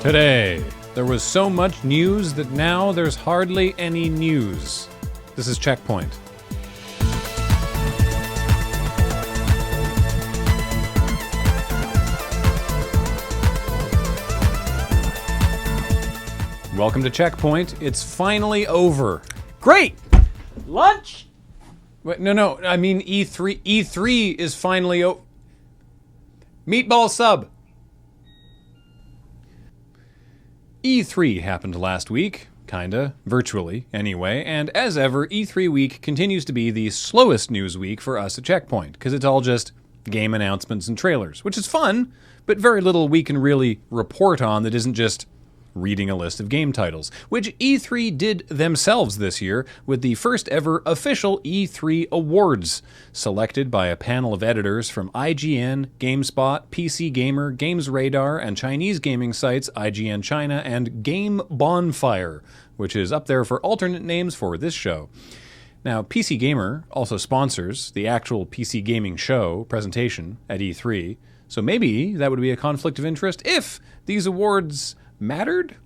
Today, there was so much news that now there's hardly any news. This is CheckPoint. Welcome to CheckPoint. It's finally over. Great! Lunch? Wait, no, I mean E3. E3 is finally over. Meatball sub. E3 happened last week, kinda, virtually, anyway, and as ever, E3 week continues to be the slowest news week for us at CheckPoint, because it's all just game announcements and trailers, which is fun, but very little we can really report on that isn't just reading a list of game titles, which E3 did themselves this year with the first ever official E3 awards, selected by a panel of editors from IGN, GameSpot, PC Gamer, Games Radar, and Chinese gaming sites IGN China and Game Bonfire, which is up there for alternate names for this show. Now, PC Gamer also sponsors the actual PC gaming show presentation at E3, so maybe that would be a conflict of interest if these awards mattered?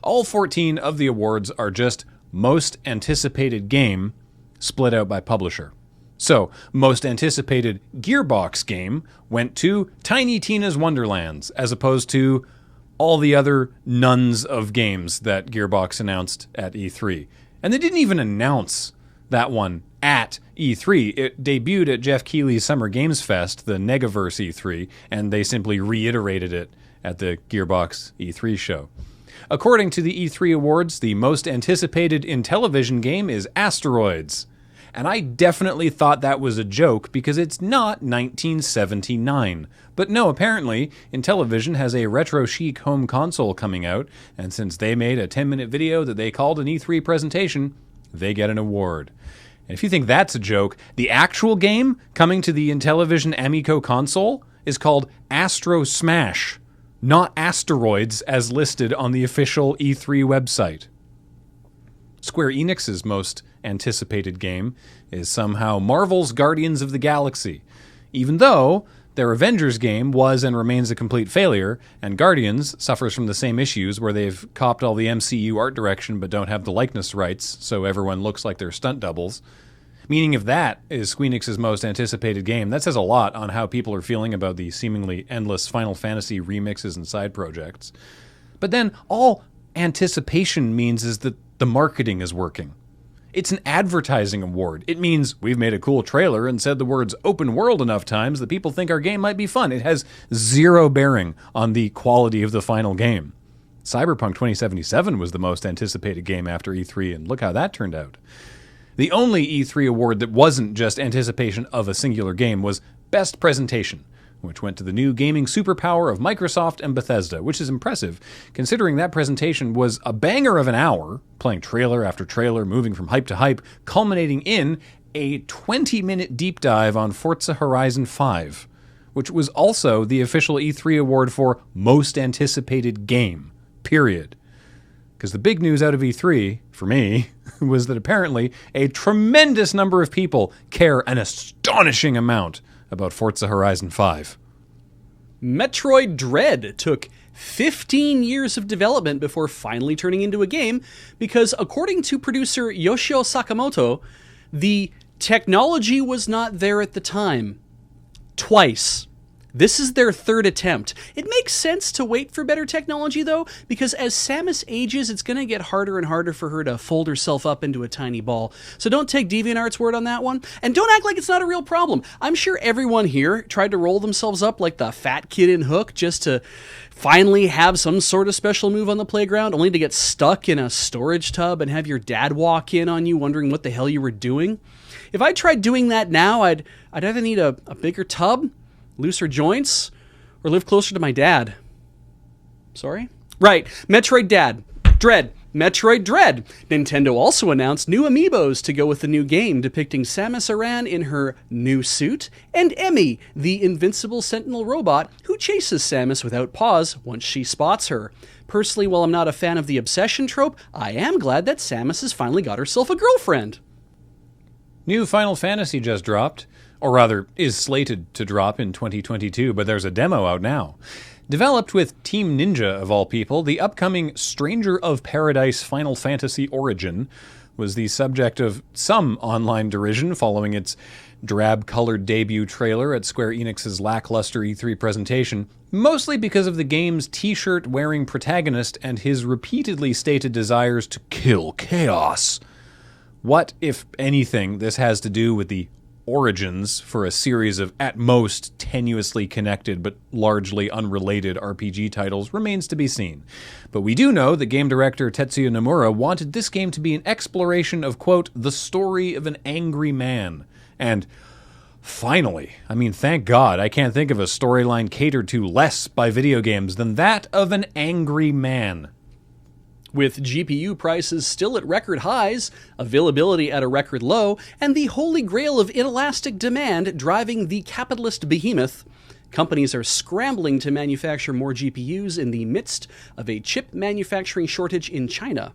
All 14 of the awards are just most anticipated game split out by publisher. So, most anticipated Gearbox game went to Tiny Tina's Wonderlands, as opposed to all the other nuns of games that Gearbox announced at E3. And they didn't even announce that one at E3. It debuted at Jeff Keighley's Summer Games Fest, the Negaverse E3, and they simply reiterated it at the Gearbox E3 show. According to the E3 awards, the most anticipated in television game is Asteroids. And I definitely thought that was a joke because it's not 1979. But no, apparently, Intellivision has a retro chic home console coming out, and since they made a 10-minute video that they called an E3 presentation, they get an award. And if you think that's a joke, the actual game coming to the Intellivision Amico console is called Astro Smash, not Asteroids as listed on the official E3 website. Square Enix's most anticipated game is somehow Marvel's Guardians of the Galaxy, even though their Avengers game was and remains a complete failure, and Guardians suffers from the same issues where they've copped all the MCU art direction but don't have the likeness rights, so everyone looks like they're stunt doubles. Meaning if that is Square Enix's most anticipated game, that says a lot on how people are feeling about the seemingly endless Final Fantasy remixes and side projects. But then all anticipation means is that the marketing is working. It's an advertising award. It means we've made a cool trailer and said the words open world enough times that people think our game might be fun. It has zero bearing on the quality of the final game. Cyberpunk 2077 was the most anticipated game after E3, and look how that turned out. The only E3 award that wasn't just anticipation of a singular game was Best Presentation, which went to the new gaming superpower of Microsoft and Bethesda, which is impressive, considering that presentation was a banger of an hour, playing trailer after trailer, moving from hype to hype, culminating in a 20-minute deep dive on Forza Horizon 5, which was also the official E3 award for Most Anticipated Game, period. Because the big news out of E3, for me, was that apparently a tremendous number of people care an astonishing amount about Forza Horizon 5. Metroid Dread took 15 years of development before finally turning into a game because, according to producer Yoshio Sakamoto, the technology was not there at the time. Twice. This is their third attempt. It makes sense to wait for better technology, though, because as Samus ages, it's going to get harder and harder for her to fold herself up into a tiny ball. So don't take DeviantArt's word on that one. And don't act like it's not a real problem. I'm sure everyone here tried to roll themselves up like the fat kid in Hook just to finally have some sort of special move on the playground, only to get stuck in a storage tub and have your dad walk in on you wondering what the hell you were doing. If I tried doing that now, I'd either need a bigger tub, looser joints, or live closer to my dad. Sorry? Right, Metroid Dread. Metroid Dread. Nintendo also announced new amiibos to go with the new game, depicting Samus Aran in her new suit, and Emmy, the invincible sentinel robot who chases Samus without pause once she spots her. Personally, while I'm not a fan of the obsession trope, I am glad that Samus has finally got herself a girlfriend. New Final Fantasy just dropped, or rather, is slated to drop in 2022, but there's a demo out now. Developed with Team Ninja, of all people, the upcoming Stranger of Paradise Final Fantasy Origin was the subject of some online derision following its drab-colored debut trailer at Square Enix's lackluster E3 presentation, mostly because of the game's t-shirt-wearing protagonist and his repeatedly stated desires to kill chaos. What, if anything, this has to do with the origins for a series of, at most, tenuously connected but largely unrelated RPG titles remains to be seen. But we do know that game director Tetsuya Nomura wanted this game to be an exploration of, quote, the story of an angry man. And finally, thank God, I can't think of a storyline catered to less by video games than that of an angry man. With GPU prices still at record highs, availability at a record low, and the holy grail of inelastic demand driving the capitalist behemoth, companies are scrambling to manufacture more GPUs in the midst of a chip manufacturing shortage in China.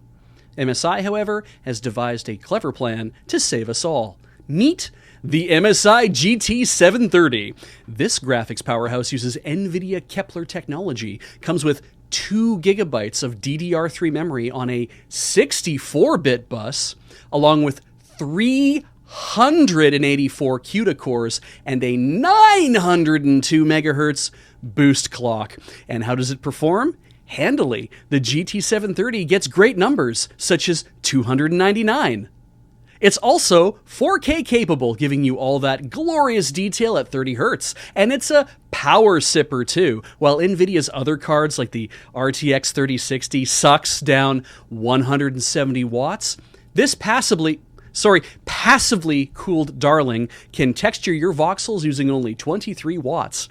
MSI, however, has devised a clever plan to save us all. Meet the MSI GT730. This graphics powerhouse uses NVIDIA Kepler technology, comes with 2 gigabytes of DDR3 memory on a 64-bit bus, along with 384 CUDA cores and a 902 megahertz boost clock. And how does it perform? Handily. The GT730 gets great numbers, such as 299. It's also 4K capable, giving you all that glorious detail at 30 Hz, and it's a power sipper too. While NVIDIA's other cards like the RTX 3060 sucks down 170 watts, this passively cooled darling can texture your voxels using only 23 watts.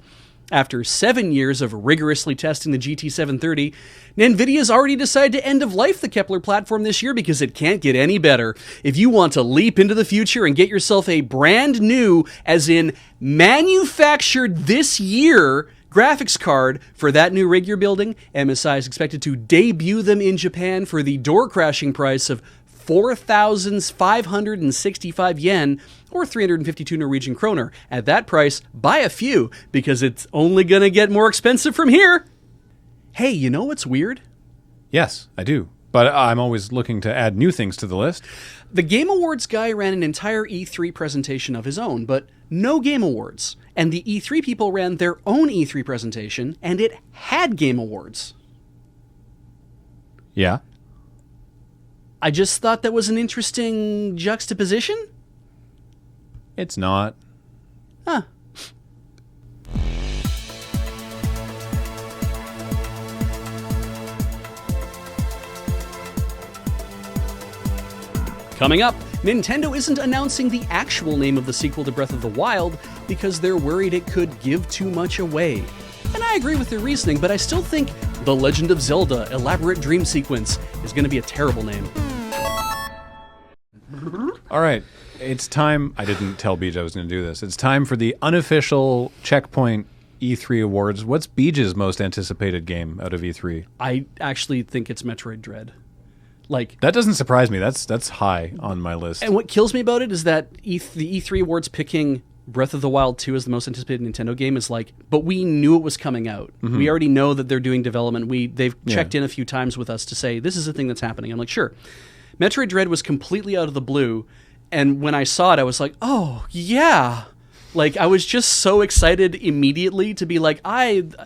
After 7 years of rigorously testing the GT730, NVIDIA's already decided to end-of-life the Kepler platform this year because it can't get any better. If you want to leap into the future and get yourself a brand new, as in manufactured this year, graphics card for that new rig you're building, MSI is expected to debut them in Japan for the door-crashing price of 4,565 yen, or 352 Norwegian kroner. At that price, buy a few, because it's only going to get more expensive from here. Hey, you know what's weird? Yes, I do. But I'm always looking to add new things to the list. The Game Awards guy ran an entire E3 presentation of his own, but no Game Awards. And the E3 people ran their own E3 presentation, and it had Game Awards. Yeah. I just thought that was an interesting juxtaposition. It's not. Huh. Coming up, Nintendo isn't announcing the actual name of the sequel to Breath of the Wild because they're worried it could give too much away. And I agree with their reasoning, but I still think The Legend of Zelda Elaborate Dream Sequence is going to be a terrible name. All right. It's time. I didn't tell Beej I was going to do this. It's time for the unofficial CheckPoint E3 awards. What's Beej's most anticipated game out of E3? I actually think it's Metroid Dread. That doesn't surprise me. That's high on my list. And what kills me about it is that the E3 awards picking Breath of the Wild 2 as the most anticipated Nintendo game is but we knew it was coming out. Mm-hmm. We already know that they're doing development. They've checked in a few times with us to say, this is a thing that's happening. I'm like, sure. Metroid Dread was completely out of the blue, and when I saw it, I was like, oh, yeah. I was just so excited immediately to be and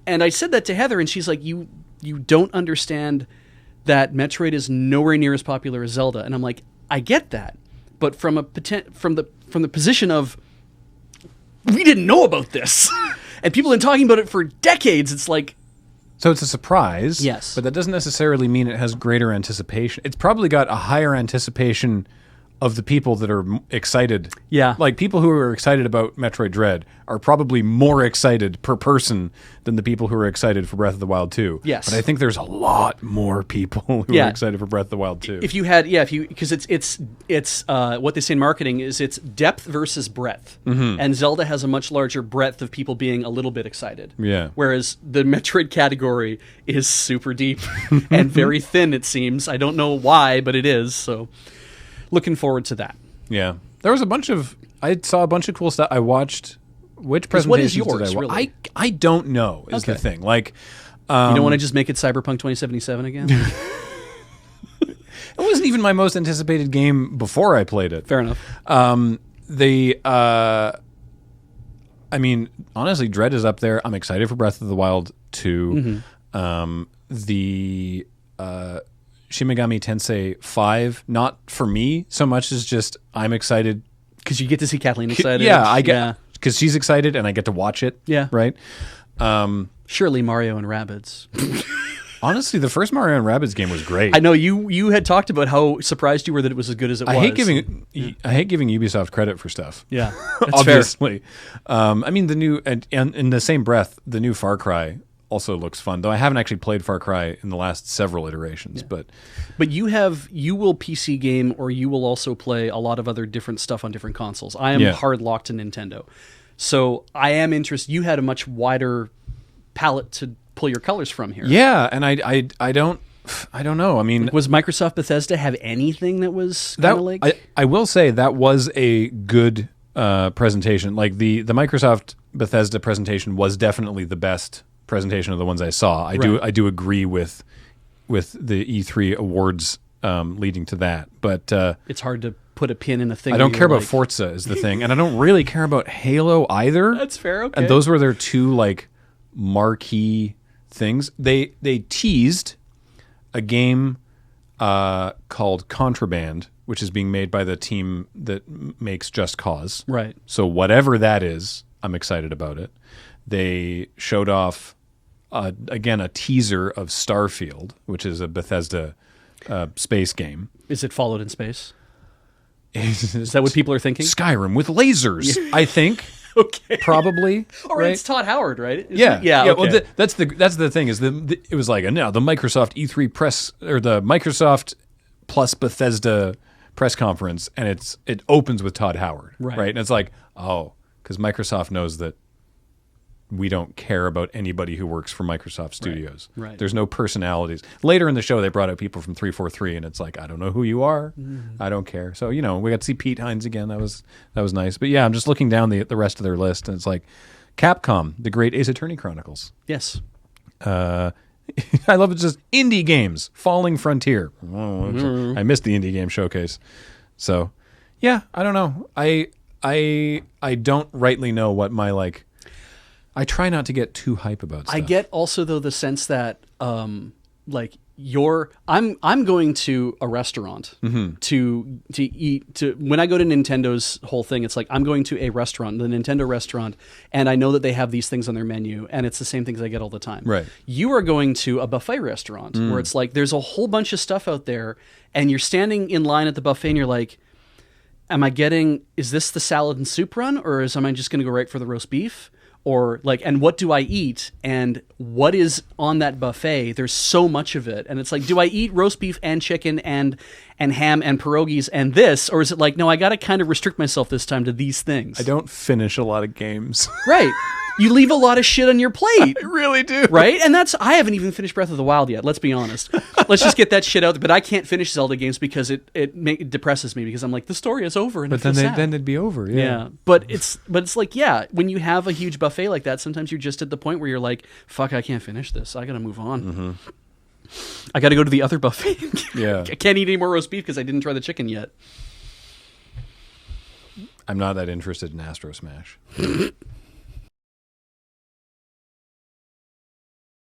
I said that to Heather, and she's like, you don't understand that Metroid is nowhere near as popular as Zelda. And I'm like, I get that. But from the position of, we didn't know about this, and people have been talking about it for decades, it's like, so it's a surprise, yes, but that doesn't necessarily mean it has greater anticipation. It's probably got a higher anticipation of the people that are excited. Yeah. People who are excited about Metroid Dread are probably more excited per person than the people who are excited for Breath of the Wild 2. Yes. But I think there's a lot more people who are excited for Breath of the Wild 2. Because it's what they say in marketing is it's depth versus breadth. Mm-hmm. And Zelda has a much larger breadth of people being a little bit excited. Yeah. Whereas the Metroid category is super deep and very thin, it seems. I don't know why, but it is, so looking forward to that. Yeah. I saw a bunch of cool stuff. I watched Which 'Cause what is presentations yours, did I really? I don't know is the Okay. thing. Like, You don't want to just make it Cyberpunk 2077 again? it wasn't even my most anticipated game before I played it. Fair enough. I mean, honestly, Dread is up there. I'm excited for Breath of the Wild 2. The Shin Megami Tensei 5, not for me so much as just I'm excited. Because you get to see Kathleen excited. Yeah, I get because she's excited and I get to watch it. Yeah. Right? Surely Mario and Rabbids. Honestly, the first Mario and Rabbids game was great. I know you had talked about how surprised you were that it was as good as it was. I hate giving Ubisoft credit for stuff. Yeah, that's obviously. I mean, the new and in the same breath, the new Far Cry also looks fun. Though I haven't actually played Far Cry in the last several iterations, but you will PC game or you will also play a lot of other different stuff on different consoles. I am hard locked to Nintendo, so I am interested. You had a much wider palette to pull your colors from here. Yeah, and I don't know. I mean, was Microsoft Bethesda have anything that was kind of like? I will say that was a good presentation. Like the Microsoft Bethesda presentation was definitely the best presentation of the ones I saw. I do agree with the E3 awards leading to that, but it's hard to put a pin in a thing. I don't care about Forza is the thing, and I don't really care about Halo either. That's fair. Okay, and those were their two like marquee things. They teased a game called Contraband, which is being made by the team that makes Just Cause. Right. So whatever that is, I'm excited about it. They showed off again a teaser of Starfield, which is a Bethesda space game. Is it Followed in Space? Is that what people are thinking? Skyrim with lasers, I think. Okay. Probably. Or right? It's Todd Howard, right? Yeah. Okay. Well, that's the thing is it was like now the Microsoft E3 press or the Microsoft plus Bethesda press conference, and it opens with Todd Howard, right? And it's like, oh, because Microsoft knows that we don't care about anybody who works for Microsoft Studios. Right. There's no personalities. Later in the show, they brought out people from 343, and it's like, I don't know who you are. I don't care. So, we got to see Pete Hines again. That was nice. But yeah, I'm just looking down the rest of their list, and it's like Capcom, the great Ace Attorney Chronicles. Yes. I love it. Just indie games, Falling Frontier. I missed the indie game showcase. So, yeah, I don't know. I don't rightly know what my like. I try not to get too hype about stuff. I get also though the sense that I'm going to a restaurant to eat when I go to Nintendo's whole thing, it's like I'm going to a restaurant, the Nintendo restaurant, and I know that they have these things on their menu and it's the same things I get all the time. Right. You are going to a buffet restaurant where it's like there's a whole bunch of stuff out there and you're standing in line at the buffet and you're like, is this the salad and soup run or am I just going to go right for the roast beef? Or like, and what do I eat? And what is on that buffet? There's so much of it, and it's like, do I eat roast beef and chicken and ham and pierogies and this, or is it like, no, I got to kind of restrict myself this time to these things? I don't finish a lot of games. Right. You leave a lot of shit on your plate. I really do. Right? And I haven't even finished Breath of the Wild yet, let's be honest. Let's just get that shit out there. But I can't finish Zelda games because it depresses me because I'm like, the story is over. And but then it'd be over. Yeah. But it's like, yeah, when you have a huge buffet like that, sometimes you're just at the point where you're like, fuck, I can't finish this. I got to move on. I got to go to the other buffet. Yeah. I can't eat any more roast beef because I didn't try the chicken yet. I'm not that interested in Astro Smash.